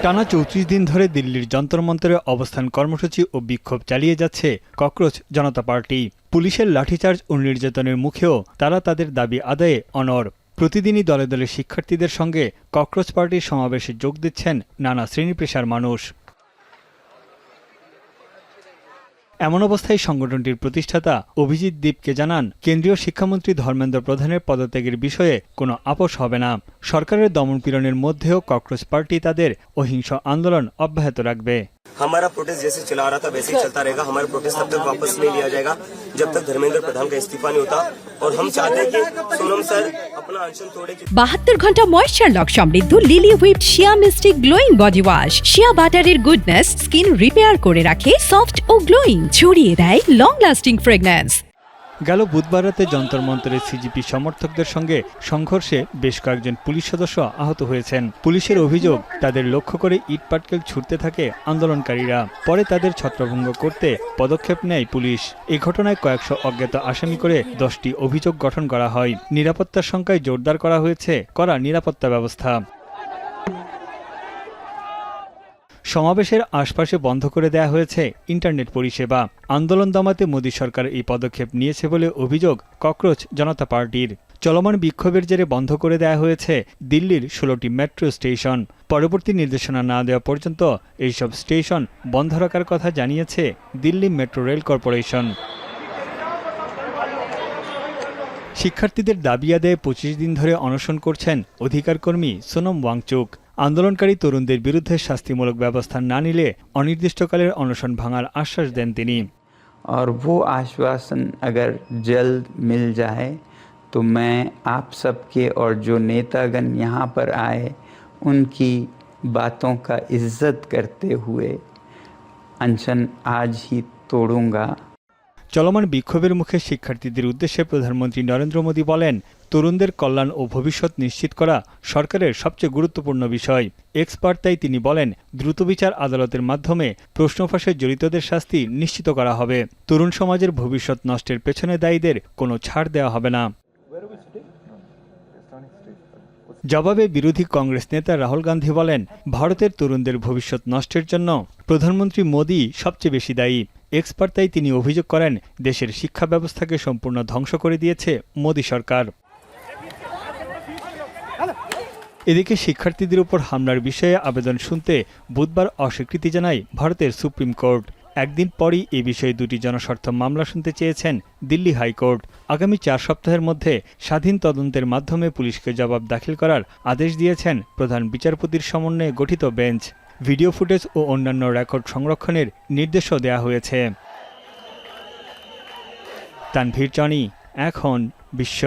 টানা ৩৪ দিন ধরে দিল্লির যন্তর মন্তরে অবস্থান কর্মসূচি ও বিক্ষোভ চালিয়ে যাচ্ছে ককরোচ জনতা পার্টি। পুলিশের লাঠিচার্জ ও নির্যাতনের মুখেও তারা তাদের দাবি আদায়ে অনড়। প্রতিদিনই দলে দলে শিক্ষার্থীদের সঙ্গে ককরোচ পার্টির সমাবেশে যোগ দিচ্ছেন নানা শ্রেণী পেশার মানুষ। এমন অবস্থায় সংগঠনটির প্রতিষ্ঠাতা অভিজিৎ দীপকে জানান, কেন্দ্রীয় শিক্ষামন্ত্রী ধর্মেন্দ্র প্রধানের পদত্যাগের বিষয়ে কোনো আপোষ হবে না। সরকারের দমনপীড়নের মধ্যেও ককরোচ পার্টি তাদের অহিংস আন্দোলন অব্যাহত রাখবে। हमारा प्रोटेस्ट जैसे चला रहा था वैसे ही चलता रहेगा। हमारा प्रोटेस्ट तब तक वापस नहीं लिया जाएगा जब तक धर्मेंद्र प्रधान का इस्तीफा नहीं होता। और हम चाहते हैं कि सोनम सर अपना अनशन तोड़े। 72 ঘন্টা ময়েশ্চার লক সমৃদ্ধ লিলি হুইপড শিয়া মিস্টিক গ্লোয়িং বডি ওয়াশ। শিয়া বাটারের গুডনেস স্কিন রিপেয়ার করে রাখে সফট ও গ্লোয়িং, ছড়িয়ে দেয় লং লাস্টিং ফ্রেগন্যান্স। গেল বুধবার রাতে যন্তর মন্তরের সিজিপি সমর্থকদের সঙ্গে সংঘর্ষে বেশ কয়েকজন পুলিশ সদস্য আহত হয়েছেন। পুলিশের অভিযোগ, তাদের লক্ষ্য করে ইট পাটকেল ছুটতে থাকে আন্দোলনকারীরা। পরে তাদের ছত্রভঙ্গ করতে পদক্ষেপ নেয় পুলিশ। এই ঘটনায় কয়েকশো অজ্ঞাত আসামি করে 10টি অভিযোগ গঠন করা হয়। নিরাপত্তার সংখ্যায় জোরদার করা হয়েছে কড়া নিরাপত্তা ব্যবস্থা। সমাবেশের আশপাশে বন্ধ করে দেয়া হয়েছে ইন্টারনেট পরিষেবা। আন্দোলন দমাতে মোদী সরকার এই পদক্ষেপ নিয়েছে বলে অভিযোগ ককরোচ জনতা পার্টির। চলমান বিক্ষোভের জেরে বন্ধ করে দেয়া হয়েছে দিল্লির 16টি মেট্রো স্টেশন। পরবর্তী নির্দেশনা না দেওয়া পর্যন্ত এইসব স্টেশন বন্ধ রাখার কথা জানিয়েছে দিল্লি মেট্রো রেল কর্পোরেশন। শিক্ষার্থীদের দাবি আদায়ে 25 দিন ধরে অনশন করছেন অধিকার কর্মী সোনম ওয়াংচুক। আন্দোলনকারী তরুণদের বিরুদ্ধে শাস্তিমূলক ব্যবস্থা না নিলে অনির্দিষ্টকালের অনশন ভাঙার আশ্বাস দেন তিনি। और वो आश्वासन अगर जल्द मिल जाए तो मैं आप सबके और जो नेतागण यहाँ पर आए उनकी बातों का इज्जत करते हुए अनशन आज ही तोड़ूंगा। চলমান বিক্ষোভের মুখে শিক্ষার্থীদের উদ্দেশ্যে প্রধানমন্ত্রী নরেন্দ্র মোদী বলেন, তরুণদের কল্যাণ ও ভবিষ্যৎ নিশ্চিত করা সরকারের সবচেয়ে গুরুত্বপূর্ণ বিষয়। এক্স বার্তায় তিনি বলেন, দ্রুত বিচার আদালতের মাধ্যমে প্রশ্ন ফাঁসে জড়িতদের শাস্তি নিশ্চিত করা হবে। তরুণ সমাজের ভবিষ্যৎ নষ্টের পেছনে দায়ীদের কোনো ছাড় দেওয়া হবে না। জবাবে বিরোধী কংগ্রেস নেতা রাহুল গান্ধী বলেন, ভারতের তরুণদের ভবিষ্যৎ নষ্টের জন্য প্রধানমন্ত্রী মোদী সবচেয়ে বেশি দায়ী। এক্স বার্তায় তিনি অভিযোগ করেন, দেশের শিক্ষা ব্যবস্থাকে সম্পূর্ণ ধ্বংস করে দিয়েছে মোদী সরকার। এদিকে শিক্ষার্থীদের উপর হামলার বিষয়ে আবেদন শুনতে বুধবার অস্বীকৃতি জানায় ভারতের সুপ্রিম কোর্ট। একদিন পরই এ বিষয়ে 2টি জনস্বার্থ মামলা শুনতে চেয়েছেন দিল্লি হাইকোর্ট। আগামী 4 সপ্তাহের মধ্যে স্বাধীন তদন্তের মাধ্যমে পুলিশকে জবাব দাখিল করার আদেশ দিয়েছেন প্রধান বিচারপতির সমন্বয়ে গঠিত বেঞ্চ। ভিডিও ফুটেজ ও অন্যান্য রেকর্ড সংরক্ষণের নির্দেশও দেওয়া হয়েছে। তানভীর জনি, এখন বিশ্ব।